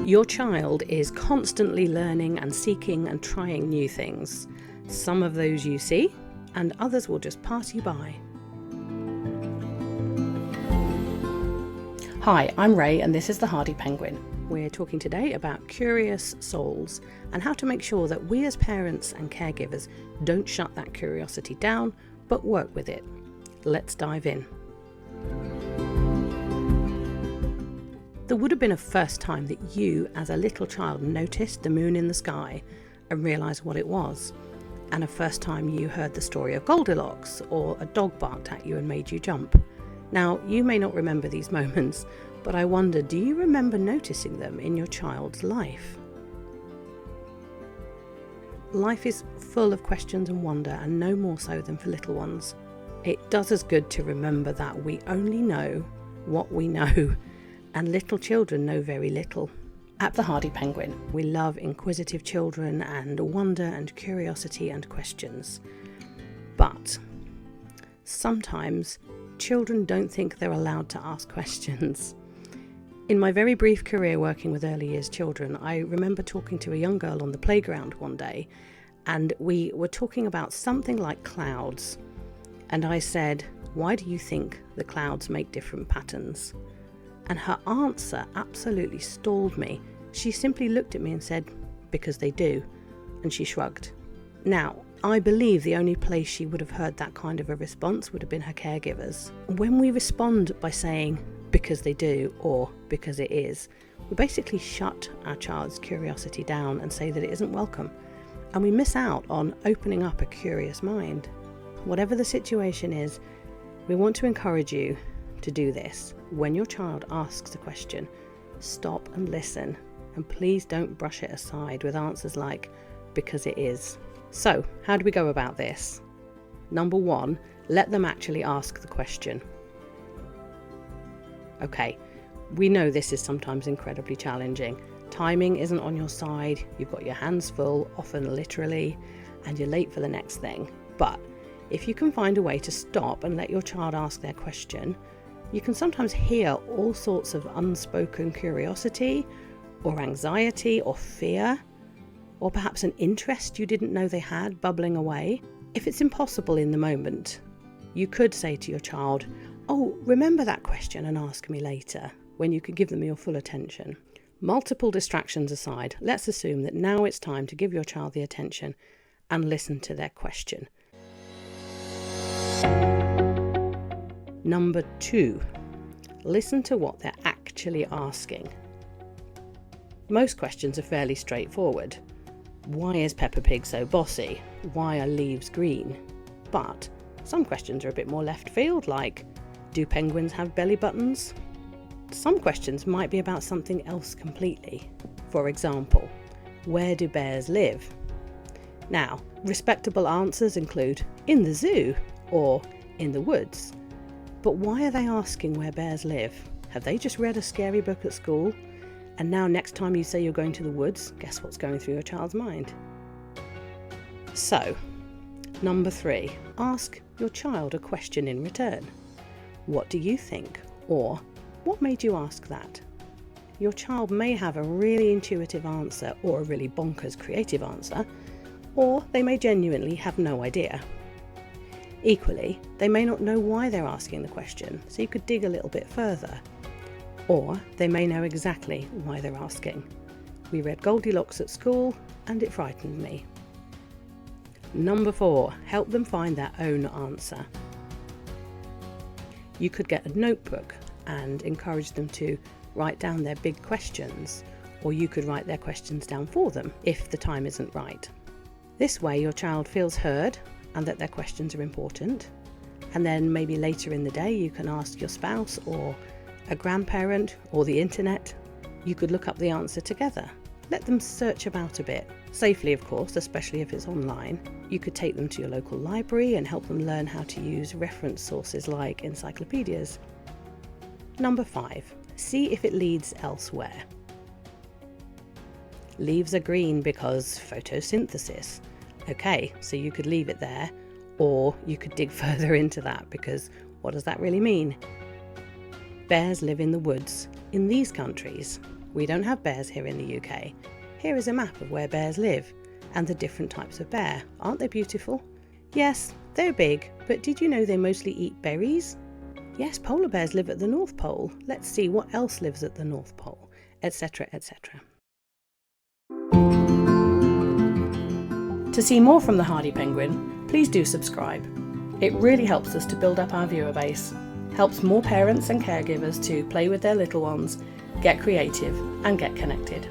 Your child is constantly learning and seeking and trying new things. Some of those you see, and others will just pass you by. Hi, I'm Ray and this is the Hardy Penguin. We're talking today about curious souls and how to make sure that we as parents and caregivers don't shut that curiosity down, but work with it. Let's dive in. There would have been a first time that you, as a little child, noticed the moon in the sky and realised what it was, and a first time you heard the story of Goldilocks, or a dog barked at you and made you jump. Now, you may not remember these moments, but I wonder, do you remember noticing them in your child's life? Life is full of questions and wonder, and no more so than for little ones. It does us good to remember that we only know what we know, and little children know very little. At the Hardy Penguin, we love inquisitive children and wonder and curiosity and questions. But sometimes children don't think they're allowed to ask questions. In my very brief career working with early years children, I remember talking to a young girl on the playground one day, and we were talking about something like clouds. And I said, "Why do you think the clouds make different patterns?" And her answer absolutely stalled me. She simply looked at me and said, "Because they do," and she shrugged. Now, I believe the only place she would have heard that kind of a response would have been her caregivers. When we respond by saying, "because they do," or "because it is," we basically shut our child's curiosity down and say that it isn't welcome, and we miss out on opening up a curious mind. Whatever the situation is, we want to encourage you to do this. When your child asks a question, stop and listen, and please don't brush it aside with answers like, "because it is." So, how do we go about this? Number one, let them actually ask the question. Okay, we know this is sometimes incredibly challenging. Timing isn't on your side, you've got your hands full, often literally, and you're late for the next thing. But if you can find a way to stop and let your child ask their question, you can sometimes hear all sorts of unspoken curiosity, or anxiety, or fear, or perhaps an interest you didn't know they had bubbling away. If it's impossible in the moment, you could say to your child, "Oh, remember that question and ask me later," when you could give them your full attention. Multiple distractions aside, let's assume that now it's time to give your child the attention and listen to their question. Number two, listen to what they're actually asking. Most questions are fairly straightforward. Why is Peppa Pig so bossy? Why are leaves green? But some questions are a bit more left field, like, do penguins have belly buttons? Some questions might be about something else completely. For example, where do bears live? Now, respectable answers include in the zoo or in the woods. But why are they asking where bears live? Have they just read a scary book at school? And now next time you say you're going to the woods, guess what's going through your child's mind? So, number three, ask your child a question in return. What do you think? Or, what made you ask that? Your child may have a really intuitive answer or a really bonkers creative answer, or they may genuinely have no idea. Equally, they may not know why they're asking the question, so you could dig a little bit further. Or they may know exactly why they're asking. We read Goldilocks at school and it frightened me. Number four, help them find their own answer. You could get a notebook and encourage them to write down their big questions, or you could write their questions down for them if the time isn't right. This way your child feels heard and that their questions are important, and then maybe later in the day you can ask your spouse or a grandparent or the internet. You could look up the answer together. Let them search about a bit, safely of course, especially if it's online. You could take them to your local library and help them learn how to use reference sources like encyclopedias. Number five, see if it leads elsewhere. Leaves are green because photosynthesis. Okay, so you could leave it there, or you could dig further into that, because what does that really mean? Bears live in the woods in these countries. We don't have bears here in the UK. Here is a map of where bears live and the different types of bear. Aren't they beautiful? Yes, they're big, but did you know they mostly eat berries? Yes, polar bears live at the North Pole. Let's see what else lives at the North Pole, etc., etc. To see more from the hardy penguin, please do subscribe. It really helps us to build up our viewer base, helps more parents and caregivers to play with their little ones, get creative and get connected.